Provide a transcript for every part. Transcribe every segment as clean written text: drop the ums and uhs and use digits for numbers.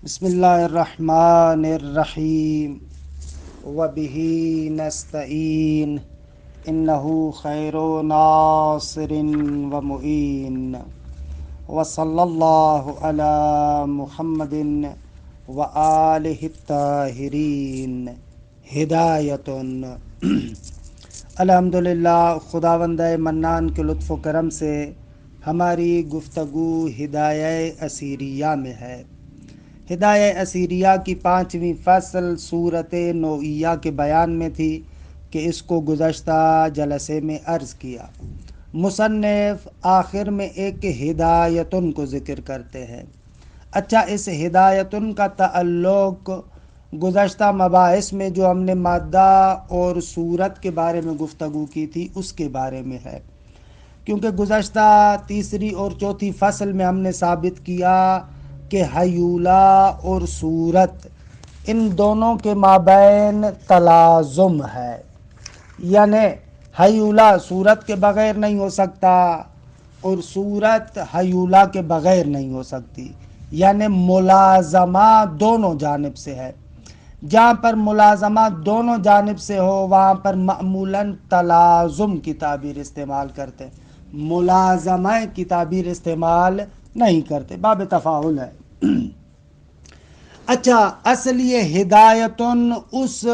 بسم اللہ الرحمن الرحیم وبہ نستعین انہ خیر ناصر ومعین وصلی اللہ علی محمد وآلہ الطاہرین ہدایۃ الحمدللہ خداوند منان کے لطف و کرم سے ہماری گفتگو ہدایہ اسیریہ میں ہے۔ ہدایہ اسیریہ کی 5ویں فصل صورت نوعیہ کے بیان میں تھی کہ اس کو گزشتہ جلسے میں عرض کیا۔ مصنف آخر میں ایک ہدایتن کو ذکر کرتے ہیں۔ اچھا، اس ہدایتن کا تعلق گزشتہ مباحث میں جو ہم نے مادہ اور صورت کے بارے میں گفتگو کی تھی اس کے بارے میں ہے، کیونکہ گزشتہ تیسری اور چوتھی فصل میں ہم نے ثابت کیا کہ حیولہ اور صورت ان دونوں کے مابین تلازم ہے، یعنی حیولہ صورت کے بغیر نہیں ہو سکتا اور صورت حیولہ کے بغیر نہیں ہو سکتی، یعنی ملازمہ دونوں جانب سے ہے۔ جہاں پر ملازمہ دونوں جانب سے ہو وہاں پر معمولاً تلازم کی تعبیر استعمال کرتے ہیں، ملازمہ کی تعبیر استعمال نہیں کرتے، باب تفاعل ہے۔ اچھا، اصل یہ ہدایتن اس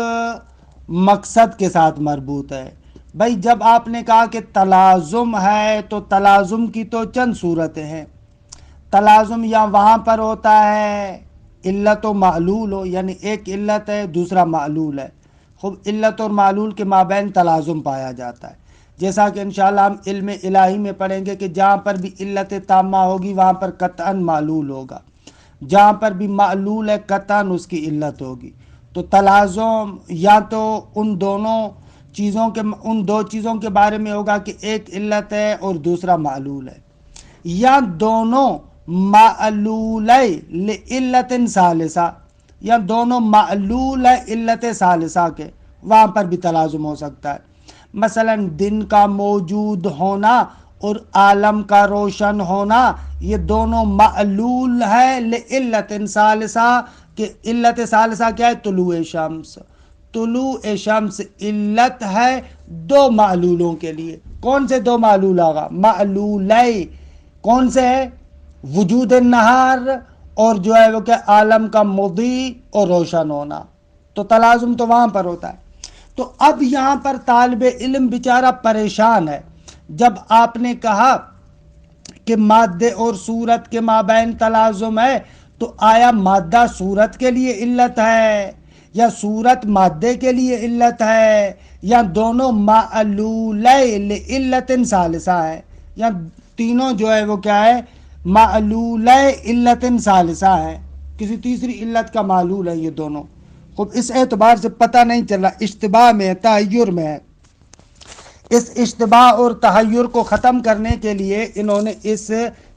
مقصد کے ساتھ مربوط ہے۔ بھائی جب آپ نے کہا کہ تلازم ہے تو تلازم کی تو چند صورتیں ہیں۔ تلازم یا وہاں پر ہوتا ہے علت و معلول ہو، یعنی ایک علت ہے دوسرا معلول ہے، خوب علت اور معلول کے مابین تلازم پایا جاتا ہے، جیسا کہ انشاءاللہ ہم علم الہی میں پڑھیں گے کہ جہاں پر بھی علت تامہ ہوگی وہاں پر قطعاً معلول ہوگا، جہاں پر بھی معلول ہے قطعاً اس کی علت ہوگی۔ تو تلازم یا تو ان دو چیزوں کے بارے میں ہوگا کہ ایک علت ہے اور دوسرا معلول ہے، یا دونوں معلول لعلت ثالثہ، یا دونوں معلول علت ثالثہ کے، وہاں پر بھی تلازم ہو سکتا ہے۔ مثلا دن کا موجود ہونا اور عالم کا روشن ہونا، یہ دونوں معلول ہے لعلت ثالثہ، کہ علت ثالثہ کیا ہے؟ طلوع شمس۔ طلوع شمس علت ہے دو معلولوں کے لیے۔ کون سے دو معلول آگا؟ معلولے کون سے ہے؟ وجود النہار اور جو ہے وہ کہ عالم کا مضی اور روشن ہونا، تو تلازم تو وہاں پر ہوتا ہے۔ تو اب یہاں پر طالب علم بیچارہ پریشان ہے، جب آپ نے کہا کہ مادے اور صورت کے مابین تلازم ہے تو آیا مادہ صورت کے لیے علت ہے یا صورت مادے کے لیے علت ہے، یا دونوں معلولے لعلت ثالثہ ہے، یا تینوں جو ہے وہ کیا ہے؟ معلولے علت ثالثہ ہے، کسی تیسری علت کا معلول ہے یہ دونوں۔ خب اس اعتبار سے پتہ نہیں چل رہا، اشتباہ میں ہے، تحیر میں ہے۔ اس اشتباہ اور تحیر کو ختم کرنے کے لیے انہوں نے اس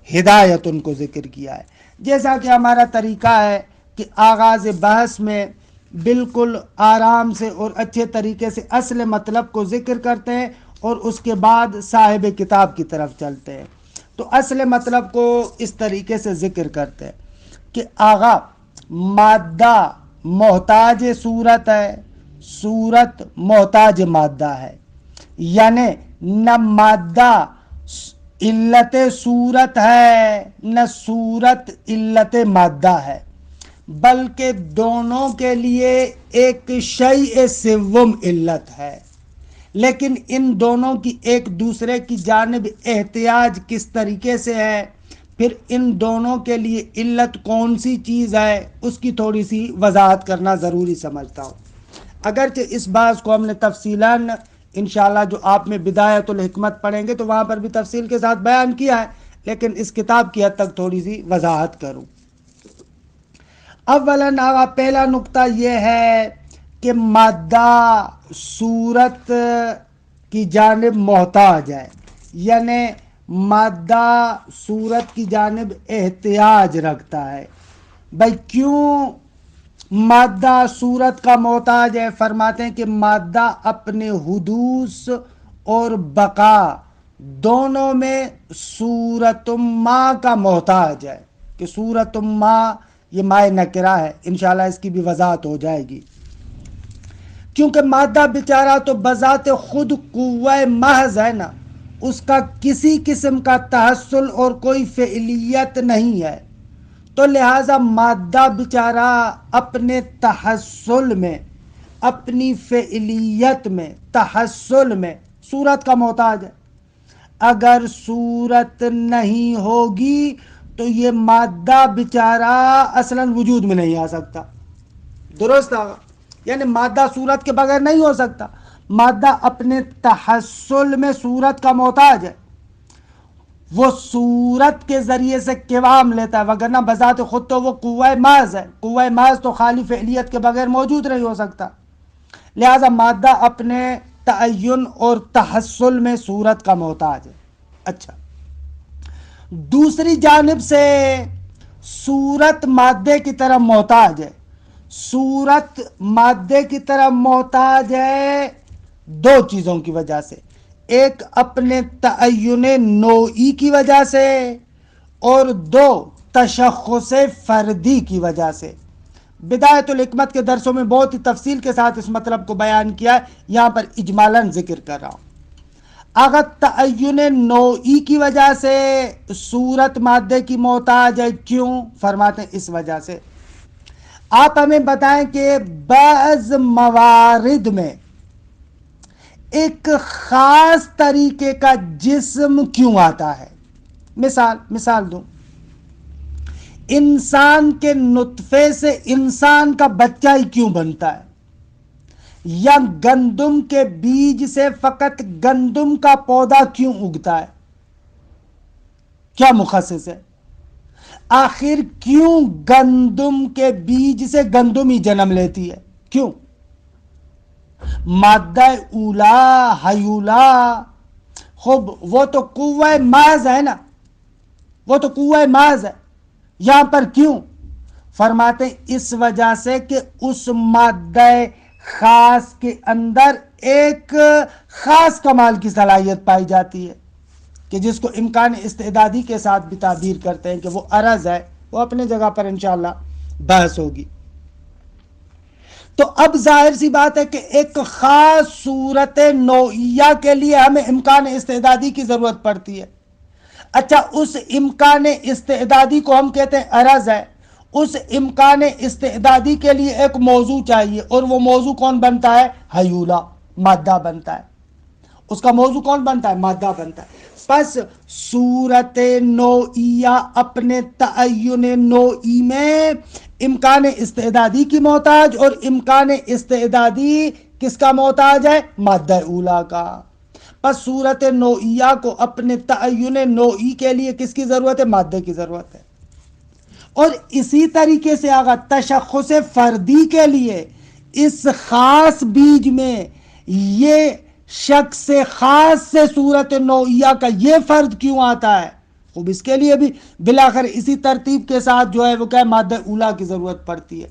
ہدایت ان کو ذکر کیا ہے۔ جیسا کہ ہمارا طریقہ ہے کہ آغاز بحث میں بالکل آرام سے اور اچھے طریقے سے اصل مطلب کو ذکر کرتے ہیں اور اس کے بعد صاحب کتاب کی طرف چلتے ہیں۔ تو اصل مطلب کو اس طریقے سے ذکر کرتے ہیں کہ آغا مادہ محتاج صورت ہے، صورت محتاج مادہ ہے، یعنی نہ مادہ علت صورت ہے نہ صورت علت مادہ ہے، بلکہ دونوں کے لیے ایک شیء سوم علت ہے۔ لیکن ان دونوں کی ایک دوسرے کی جانب احتیاج کس طریقے سے ہے، پھر ان دونوں کے لیے علت کون سی چیز ہے، اس کی تھوڑی سی وضاحت کرنا ضروری سمجھتا ہوں۔ اگرچہ اس بات کو ہم نے تفصیلاً انشاءاللہ جو آپ میں بدایت الحکمت پڑھیں گے تو وہاں پر بھی تفصیل کے ساتھ بیان کیا ہے، لیکن اس کتاب کی حد تک تھوڑی سی وضاحت کروں۔ اولاً پہلا نقطہ یہ ہے کہ مادہ صورت کی جانب محتاج ہے، یعنی مادہ صورت کی جانب احتیاج رکھتا ہے۔ بھائی کیوں مادہ صورت کا محتاج ہے؟ فرماتے ہیں کہ مادہ اپنے حدوث اور بقا دونوں میں صورت ما کا محتاج ہے، کہ صورت ما یہ مائے نکرہ ہے، انشاءاللہ اس کی بھی وضاحت ہو جائے گی، کیونکہ مادہ بیچارہ تو بذات خود قوہ محض ہے نا، اس کا کسی قسم کا تحصل اور کوئی فعلیت نہیں ہے، تو لہٰذا مادہ بیچارہ اپنے تحصل میں، اپنی فعلیت میں، تحصل میں صورت کا محتاج ہے۔ اگر صورت نہیں ہوگی تو یہ مادہ بیچارہ اصلاً وجود میں نہیں آ سکتا، درست آگا، یعنی مادہ صورت کے بغیر نہیں ہو سکتا، مادہ اپنے تحصل میں صورت کا محتاج ہے، وہ صورت کے ذریعے سے قوام لیتا ہے، وگرنہ بذات خود تو وہ قوہ محض ہے، قوہ محض تو خالی فعلیت کے بغیر موجود نہیں ہو سکتا، لہذا مادہ اپنے تعین اور تحصل میں صورت کا محتاج ہے۔ اچھا، دوسری جانب سے صورت مادے کی طرح محتاج ہے، صورت مادے کی طرح محتاج ہے دو چیزوں کی وجہ سے، ایک اپنے تعین نوعی کی وجہ سے، اور دو تشخص فردی کی وجہ سے۔ بدایت الحکمت کے درسوں میں بہت ہی تفصیل کے ساتھ اس مطلب کو بیان کیا ہے، یہاں پر اجمالاً ذکر کر رہا ہوں۔ اگر تعین نوعی کی وجہ سے صورت مادے کی محتاج ہے، کیوں؟ فرماتے ہیں اس وجہ سے، آپ ہمیں بتائیں کہ بعض موارد میں ایک خاص طریقے کا جسم کیوں آتا ہے۔ مثال دوں، انسان کے نطفے سے انسان کا بچہ ہی کیوں بنتا ہے، یا گندم کے بیج سے فقط گندم کا پودا کیوں اگتا ہے، کیا مخصص ہے؟ آخر کیوں گندم کے بیج سے گندم ہی جنم لیتی ہے، کیوں؟ مادہ اولا حیولا، خوب وہ تو قوہ محض ہے نا، وہ تو قوہ محض ہے، یہاں پر کیوں؟ فرماتے ہیں اس وجہ سے کہ اس مادہ خاص کے اندر ایک خاص کمال کی صلاحیت پائی جاتی ہے، کہ جس کو امکان استعدادی کے ساتھ بھی تعبیر کرتے ہیں کہ وہ عرض ہے، وہ اپنے جگہ پر انشاءاللہ بحث ہوگی۔ تو اب ظاہر سی بات ہے کہ ایک خاص صورت نوعیہ کے لیے ہمیں امکان استعدادی کی ضرورت پڑتی ہے۔ اچھا، اس امکان استعدادی کو ہم کہتے ہیں عرض ہے، اس امکان استعدادی کے لیے ایک موضوع چاہیے، اور وہ موضوع کون بنتا ہے؟ حیولہ، مادہ بنتا ہے، اس کا موضوع کون بنتا ہے؟ مادہ بنتا ہے۔ پس صورت نوعیہ اپنے تعین نوعی میں امکان استعدادی کی محتاج، اور امکان استعدادی کس کا محتاج ہے؟ مادہ اولا کا۔ پس صورت نوعیہ کو اپنے تعین نوعی کے لیے کس کی ضرورت ہے؟ مادے کی ضرورت ہے۔ اور اسی طریقے سے آگا تشخص فردی کے لیے اس خاص بیج میں یہ شخص خاص سے صورت نوعیہ کا یہ فرد کیوں آتا ہے؟ خوب اس کے لیے بھی بلاخر اسی ترتیب کے ساتھ جو ہے وہ کیا مادہ اولا کی ضرورت پڑتی ہے،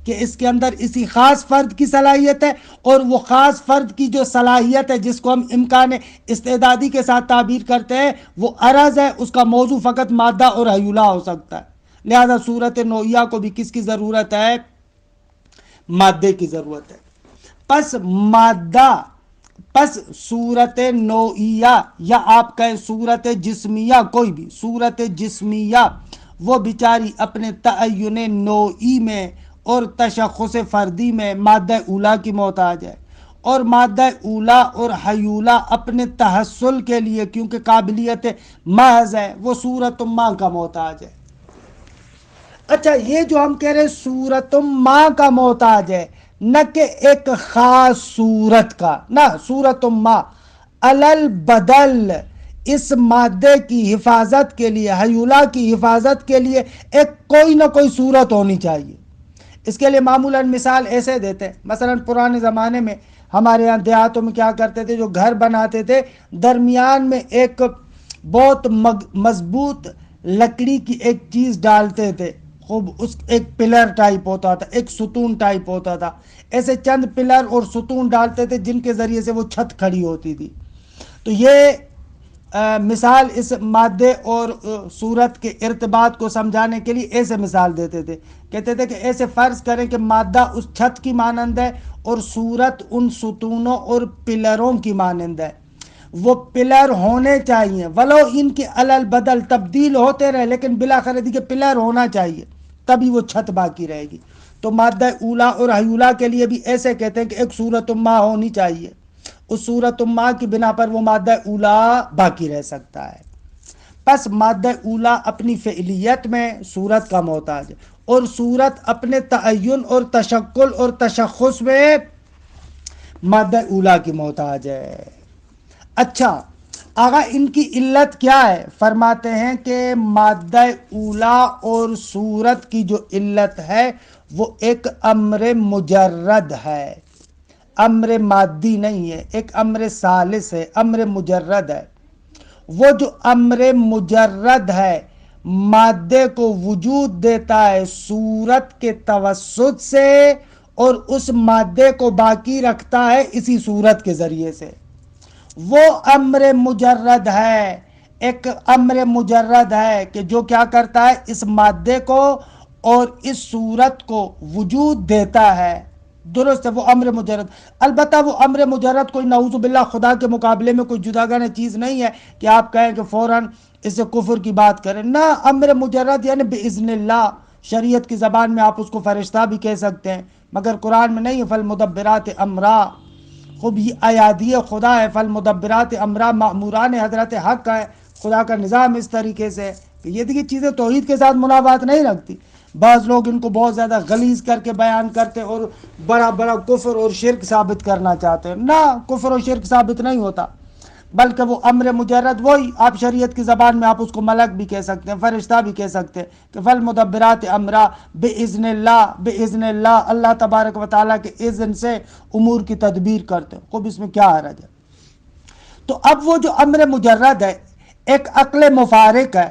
کہ اس کے اندر اسی خاص فرد کی صلاحیت ہے، اور وہ خاص فرد کی جو صلاحیت ہے جس کو ہم امکان استعدادی کے ساتھ تعبیر کرتے ہیں وہ عرض ہے، اس کا موضوع فقط مادہ اور حیولہ ہو سکتا ہے، لہذا صورت نوعیہ کو بھی کس کی ضرورت ہے؟ مادے کی ضرورت ہے۔ پس صورت نوعیہ، یا آپ کہیں صورت جسمیہ، کوئی بھی صورت جسمیہ، وہ بیچاری اپنے تعین نوعی میں اور تشخص فردی میں مادہ اولا کی محتاج ہے، اور مادہ اولا اور حیولہ اپنے تحصل کے لیے کیونکہ قابلیت محض ہے وہ صورت ما کا محتاج ہے۔ اچھا، یہ جو ہم کہہ رہے ہیں صورت ما کا محتاج ہے، نہ کہ ایک خاص صورت کا، نہ صورت ما علل بدل اس مادے کی حفاظت کے لیے، حیولہ کی حفاظت کے لیے ایک کوئی نہ کوئی صورت ہونی چاہیے۔ اس کے لیے معمولاً مثال ایسے دیتے ہیں، مثلاً پرانے زمانے میں ہمارے یہاں دیہاتوں میں کیا کرتے تھے، جو گھر بناتے تھے درمیان میں ایک بہت مضبوط لکڑی کی ایک چیز ڈالتے تھے، خوب اس ایک پلر ٹائپ ہوتا تھا، ایک ستون ٹائپ ہوتا تھا، ایسے چند پلر اور ستون ڈالتے تھے جن کے ذریعے سے وہ چھت کھڑی ہوتی تھی۔ تو یہ مثال اس مادے اور صورت کے ارتباط کو سمجھانے کے لیے ایسے مثال دیتے تھے، کہتے تھے کہ ایسے فرض کریں کہ مادہ اس چھت کی مانند ہے اور صورت ان ستونوں اور پلروں کی مانند ہے۔ وہ پلر ہونے چاہیے، ولو ان کے الل بدل تبدیل ہوتے رہے، لیکن بالآخر کہ پلر ہونا چاہیے، تبھی وہ چھت باقی رہے گی۔ تو مادہ اولا اور حیولا کے لیے بھی ایسے کہتے ہیں کہ ایک صورت ما ہونی چاہیے، اس صورت ما کی بنا پر وہ مادہ اولا باقی رہ سکتا ہے۔ پس مادہ اولا اپنی فعلیت میں صورت کا محتاج ہے، اور صورت اپنے تعین اور تشکل اور تشخص میں مادہ اولا کی محتاج ہے۔ اچھا آغا ان کی علت کیا ہے؟ فرماتے ہیں کہ مادہ اولا اور صورت کی جو علت ہے وہ ایک امر مجرد ہے، امر مادی نہیں ہے، ایک امر ثالث ہے، امر مجرد ہے۔ وہ جو امر مجرد ہے مادے کو وجود دیتا ہے صورت کے توسط سے، اور اس مادے کو باقی رکھتا ہے اسی صورت کے ذریعے سے۔ وہ امر مجرد ہے، ایک امر مجرد ہے کہ جو کیا کرتا ہے، اس مادے کو اور اس صورت کو وجود دیتا ہے۔ درست ہے، وہ امر مجرد۔ البتہ وہ امر مجرد کوئی نعوذ باللہ خدا کے مقابلے میں کوئی جداگانہ چیز نہیں ہے کہ آپ کہیں کہ فوراً اس سے کفر کی بات کریں، نہ، امر مجرد یعنی باذن اللہ، شریعت کی زبان میں آپ اس کو فرشتہ بھی کہہ سکتے ہیں، مگر قرآن میں نہیں ہے فالمدبرات امرا۔ خوب یہ ایادی خدا ہے، فالمدبرات امرا مأموران حضرت حق ہے، خدا کا نظام اس طریقے سے کہ یہ دیکھیے چیزیں توحید کے ساتھ منافات نہیں رکھتی۔ بعض لوگ ان کو بہت زیادہ غلیظ کر کے بیان کرتے اور بڑا بڑا کفر اور شرک ثابت کرنا چاہتے ہیں۔ نہ، کفر اور شرک ثابت نہیں ہوتا، بلکہ وہ امر مجرد وہی، آپ شریعت کی زبان میں آپ اس کو ملک بھی کہہ سکتے ہیں، فرشتہ بھی کہہ سکتے ہیں کہ فالمدبرات امرا، باذن اللہ، باذن اللہ، اللہ تبارک و تعالیٰ کے اذن سے امور کی تدبیر کرتے ہیں۔ خوب اس میں کیا حرج ہے؟ تو اب وہ جو امر مجرد ہے ایک عقل مفارق ہے،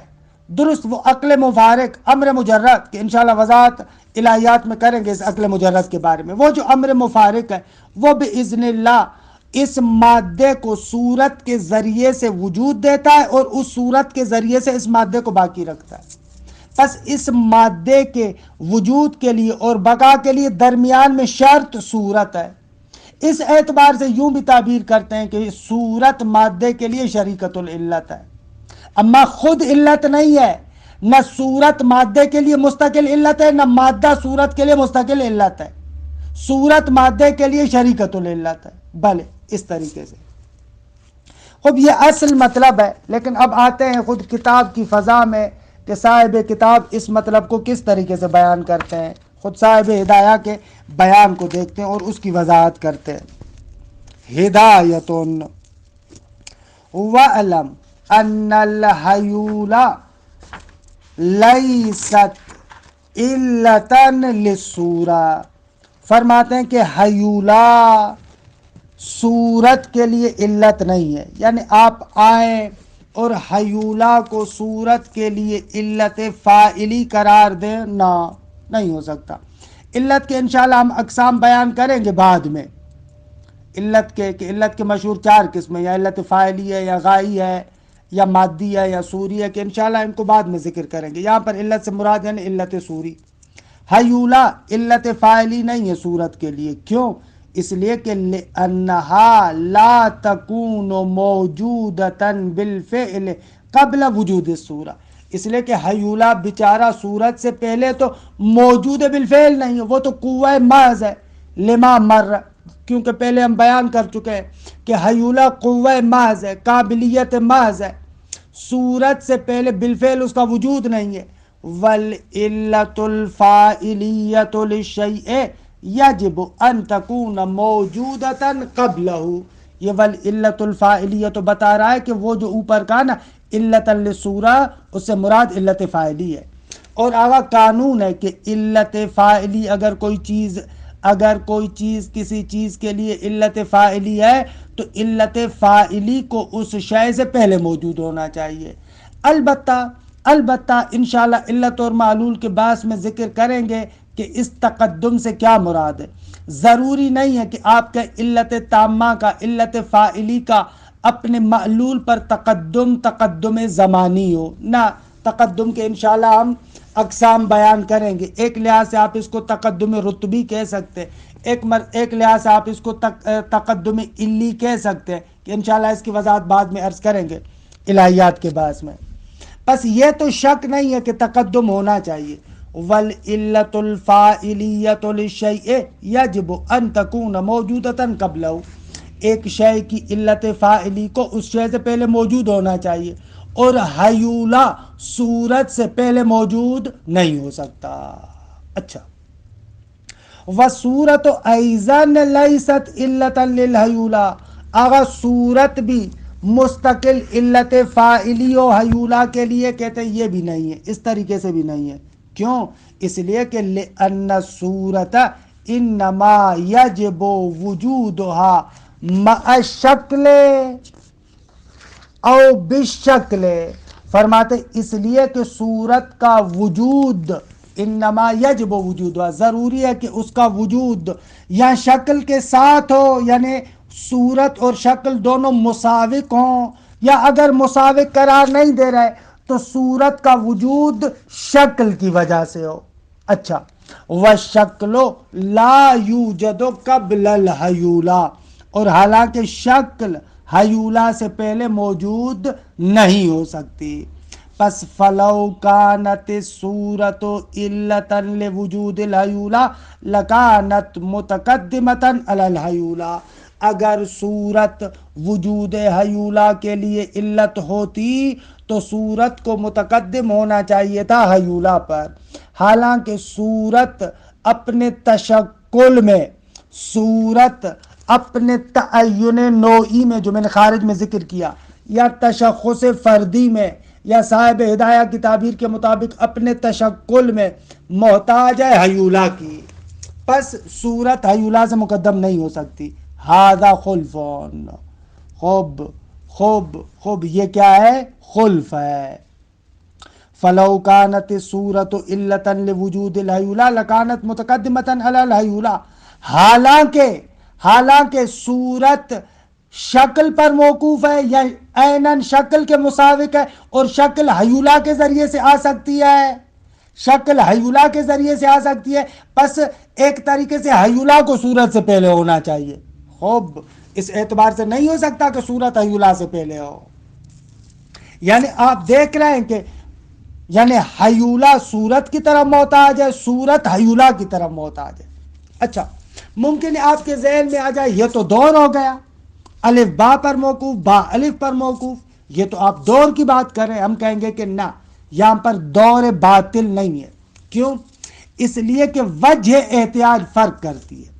درست، وہ عقل مفارق امر مجرد کہ انشاءاللہ وضاحت الہیات میں کریں گے اس عقل مجرد کے بارے میں۔ وہ جو امر مفارق ہے وہ باذن اللہ اس مادے کو صورت کے ذریعے سے وجود دیتا ہے اور اس صورت کے ذریعے سے اس مادے کو باقی رکھتا ہے۔ پس اس مادے کے وجود کے لیے اور بقا کے لیے درمیان میں شرط صورت ہے۔ اس اعتبار سے یوں بھی تعبیر کرتے ہیں کہ صورت مادے کے لیے شریکت العلت ہے، اما خود علت نہیں ہے۔ نہ صورت مادے کے لیے مستقل علت ہے، نہ مادہ صورت کے لیے مستقل علت ہے۔ صورت مادے کے لیے شریکت العلت ہے، بھلے اس طریقے سے۔ خب یہ اصل مطلب ہے، لیکن اب آتے ہیں خود کتاب کی فضا میں کہ صاحب کتاب اس مطلب کو کس طریقے سے بیان کرتے ہیں۔ خود صاحب ہدایہ کے بیان کو دیکھتے ہیں اور اس کی وضاحت کرتے ہیں۔ ہدایتن وَعْلَمْ أَنَّ الْحَیُولَ لَیْسَتْ عِلَّةً لِلصُّورَةِ، فرماتے ہیں کہ حیولہ صورت کے لیے علت نہیں ہے، یعنی آپ آئیں اور حیولہ کو صورت کے لیے علت فاعلی قرار دیں، نہ، نہیں ہو سکتا۔ علت کے انشاءاللہ ہم اقسام بیان کریں گے بعد میں، علت کے کہ علت کے مشہور 4 قسمیں، یا علت فاعلی ہے، یا غائی ہے، یا مادی ہے، یا سوری ہے، کہ انشاءاللہ ان کو بعد میں ذکر کریں گے۔ یہاں پر علت سے مراد یعنی علت سوری۔ حیولہ علت فاعلی نہیں ہے صورت کے لیے، کیوں؟ اس لیے کہ لأنہا لا تکون موجودتا بالفعل قبل وجود الصورہ، اس لیے کہ حیولہ بیچارہ صورت سے پہلے تو موجود بالفعل نہیں ہے، وہ تو قوہ محض ہے، لما مر، کیونکہ پہلے ہم بیان کر چکے ہیں کہ حیولہ قوہ محض ہے، قابلیت محض ہے، صورت سے پہلے بالفعل اس کا وجود نہیں ہے۔ وَالْعِلَّةُ الْفَاعِلِيَّةُ لِلشَّيْءِ یجب ان تکون موجودتا قبلہ، یہ وَالْعِلَّةُ الْفَاعِلِيَّةُ تو بتا رہا ہے کہ وہ جو اوپر کا نا علت للصورہ، اس سے مراد علت فاعلی ہے۔ اور آگا قانون ہے کہ علت فاعلی اگر کوئی چیز کسی چیز کے لیے علت فاعلی ہے تو علت فاعلی کو اس شے سے پہلے موجود ہونا چاہیے۔ البتہ انشاءاللہ علت اور معلول کے باعث میں ذکر کریں گے کہ اس تقدم سے کیا مراد ہے۔ ضروری نہیں ہے کہ آپ کے علت تامہ کا، علت فاعلی کا اپنے معلول پر تقدم زمانی ہو نہ، تقدم کے انشاءاللہ ہم اقسام بیان کریں گے۔ ایک لحاظ سے آپ اس کو تقدم رتبی کہہ سکتے، ایک لحاظ سے آپ اس کو تقدم علی کہہ سکتے ہیں، کہ انشاءاللہ اس کی وضاحت بعد میں عرض کریں گے الہیات کے باعث میں۔ بس یہ تو شک نہیں ہے کہ تقدم ہونا چاہیے۔ وَالْعِلَّةُ الْفَاعِلِيَّةُ لِلشَّيْءِ يَجِبُ أَن تَكُونَ مَوْجُودَةً قَبْلَهُ، ایک شے کی علت فاعلی کو اس شے سے پہلے موجود ہونا چاہیے، اور حیولہ صورت سے پہلے موجود نہیں ہو سکتا۔ اچھا، وَصُورَةُ أَيْضًا لَيْسَتْ عِلَّةً لِلْحَیولہ، اگر صورت بھی مستقل علت فاعلی و حیولہ کے لیے کہتے ہیں یہ بھی نہیں ہے، اس طریقے سے بھی نہیں ہے۔ کیوں؟ اس لیے کہ لِأَنَّ الصُّورَةَ إِنَّمَا يَجِبُ وُجُودُهَا مَعَ الشَّکْلِ او بالشکل، فرماتے اس لیے کہ صورت کا وجود انما یجب وجود، ضروری ہے کہ اس کا وجود یا شکل کے ساتھ ہو، یعنی صورت اور شکل دونوں مساوک ہوں، یا اگر مساوک قرار نہیں دے رہے تو صورت کا وجود شکل کی وجہ سے ہو۔ اچھا، وَالشَّکْلُ لَا یوجد قبل الحیولہ، اور حالانکہ شکل حیولہ سے پہلے موجود نہیں ہو سکتی۔ پس فلو کانت الصورت علتا لوجود الحیولہ لکانت متقدمتا علی الحیولہ، اگر صورت وجود حیولہ کے لیے علت ہوتی تو صورت کو متقدم ہونا چاہیے تھا حیولہ پر، حالانکہ صورت اپنے تشکل میں، صورت اپنے تعین نوعی میں جو میں نے خارج میں ذکر کیا، یا تشخص فردی میں، یا صاحب ہدایہ کی تعبیر کے مطابق اپنے تشکل میں محتاج ہے حیولہ کی، پس صورت حیولہ سے مقدم نہیں ہو سکتی۔ ھذا خلفون، خوب یہ کیا ہے؟ خلف ہے۔ فلو کانت الصورت علتا لوجود الحیولہ لکانت متقدمتا علی الحیولہ، حالانکہ صورت شکل پر موقوف ہے یا عیناً شکل کے مساوک ہے، اور شکل حیولہ کے ذریعے سے آ سکتی ہے، شکل حیولہ کے ذریعے سے آ سکتی ہے، پس ایک طریقے سے حیولہ کو صورت سے پہلے ہونا چاہیے۔ خوب، اس اعتبار سے نہیں ہو سکتا کہ صورت حیولہ سے پہلے ہو، یعنی آپ دیکھ رہے ہیں کہ یعنی حیولہ صورت کی طرف محتاج ہے، صورت حیولہ کی طرف محتاج ہے۔ اچھا، ممکن ہے آپ کے ذہن میں آ جائے یہ تو دور ہو گیا، الف با پر موقوف، با الف پر موقوف، یہ تو آپ دور کی بات کر رہے ہیں۔ ہم کہیں گے کہ نہ، یہاں پر دور باطل نہیں ہے۔ کیوں؟ اس لیے کہ وجہ احتیاج فرق کرتی ہے۔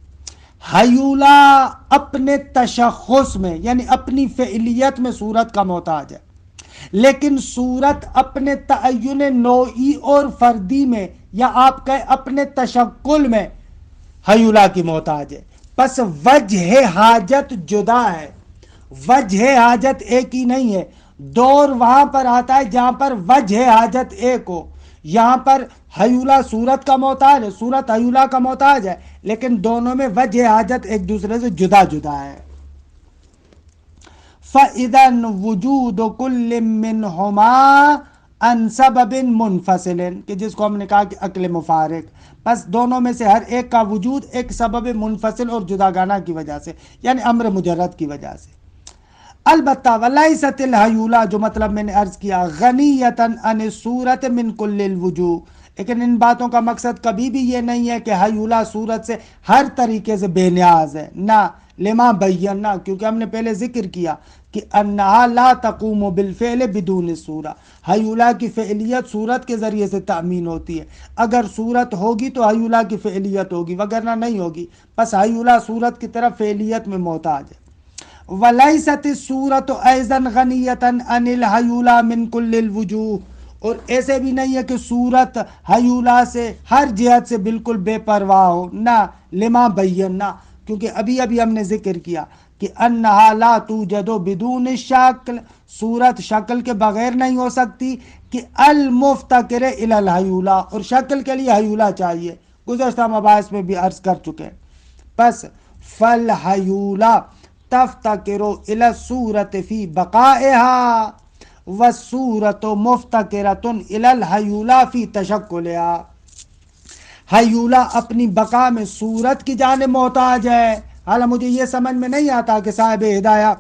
حیولہ اپنے تشخص میں یعنی اپنی فعلیت میں صورت کا محتاج ہے، لیکن صورت اپنے تعین نوعی اور فردی میں، یا آپ کہیں اپنے تشکل میں حیولہ کی محتاج ہے۔ پس وجہ حاجت جدا ہے، وجہ حاجت ایک ہی نہیں ہے۔ دور وہاں پر آتا ہے جہاں پر وجہ حاجت ایک ہو، یہاں پر حیولہ صورت کا محتاج ہے، صورت حیولہ کا محتاج ہے، لیکن دونوں میں وجہ حاجت ایک دوسرے سے جدا جدا ہے۔ فَإِذًا وُجُودُ كُلٍّ مِّنْهُمَا عَنْ سَبَبٍ مُنْفَصِلٍ، کہ جس کو ہم نے کہا کہ عقل مفارق، بس دونوں میں سے ہر ایک کا وجود ایک سبب منفصل اور جداگانہ کی وجہ سے، یعنی امر مجرد کی وجہ سے۔ البتہ وَلَيْسَتِ الْحَیولہ، جو مطلب میں نے عرض کیا، غنیۃً عن الصورت من کل الوجوہ، لیکن ان باتوں کا مقصد کبھی بھی یہ نہیں ہے کہ حیولہ صورت سے ہر طریقے سے بے نیاز ہے، نہ، لما بینا، کیونکہ ہم نے پہلے ذکر کیا کہ انہا لا تقوم بالفعل بدون الصورہ، حیولہ کی فعلیت صورت کے ذریعے سے تأمین ہوتی ہے، اگر صورت ہوگی تو حیولہ کی فعلیت ہوگی، وگرنہ نہیں ہوگی، پس حیولہ صورت کی طرف فعلیت میں محتاج ہے۔ وَلَيْسَتِ الصُّورَةُ أَيْضًا غَنِيَّةً عَنِ الْحَیولہ مِن کُلِّ الْوُجُوہ، اور ایسے بھی نہیں ہے کہ صورت حیولہ سے ہر جہت سے بالکل بے پرواہ ہو، نہ، لما بینا، کیونکہ ابھی ہم نے ذکر کیا کہ انہا لا توجد بدون الشکل، صورت شکل کے بغیر نہیں ہو سکتی، کہ المفتقر الی الحیولہ، اور شکل کے لیے حیولہ چاہیے، گزشتہ مباحث میں بھی عرض کر چکے۔ پس فالحیولہ، تفتقر الی الصورت فی بقائها والصورت مفتقرۃ الی الحیولا فی تشکلها. حیولہ اپنی بقا میں صورت کی جانب محتاج ہے. حالانکہ مجھے یہ سمجھ میں نہیں آتا کہ صاحب ہدایہ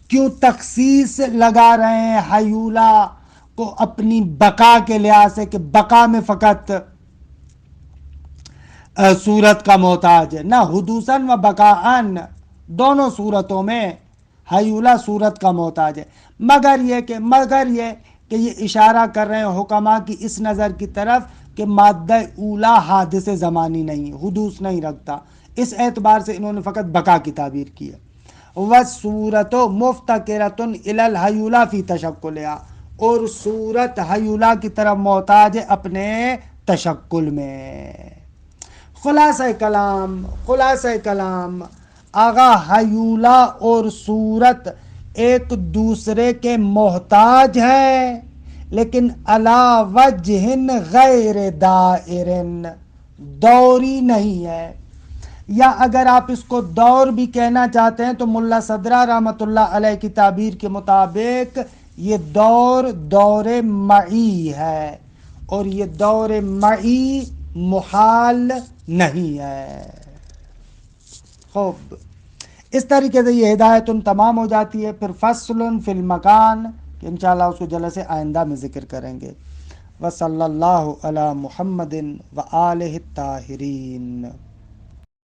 کیوں تخصیص لگا رہے ہیں حیولہ کو اپنی بقا کے لحاظ سے کہ بقا میں فقط صورت کا محتاج ہے. نہ حدوثاً و بقاءً دونوں صورتوں میں حیولہ صورت کا محتاج ہے، مگر یہ کہ یہ اشارہ کر رہے ہیں حکماء کی اس نظر کی طرف کہ مادہ اولا حادث زمانی نہیں، حدوث نہیں رکھتا، اس اعتبار سے انہوں نے فقط بقا کی تعبیر کی ہے. وَالصُّورَةُ مُفْتَقِرَةٌ إِلَى الْحَیُولَى فِی تَشَکُّلِهَا، اور صورت حیولہ کی طرف محتاج ہے اپنے تشکل میں. خلاصہ کلام آغا حیولہ اور صورت ایک دوسرے کے محتاج ہیں، لیکن علی وجہ غیر دائر، دوری نہیں ہے. یا اگر آپ اس کو دور بھی کہنا چاہتے ہیں تو ملا صدرہ رحمۃ اللہ علیہ کی تعبیر کے مطابق یہ دور معی ہے، اور یہ دور معی محال نہیں ہے. خوب، اس طریقے سے یہ ہدایت تمام ہو جاتی ہے. پھر فصل فی المکان، کہ انشاءاللہ اس کو جلسہ آئندہ میں ذکر کریں گے. وصلی اللہ علی محمد و آلہ الطاہرین.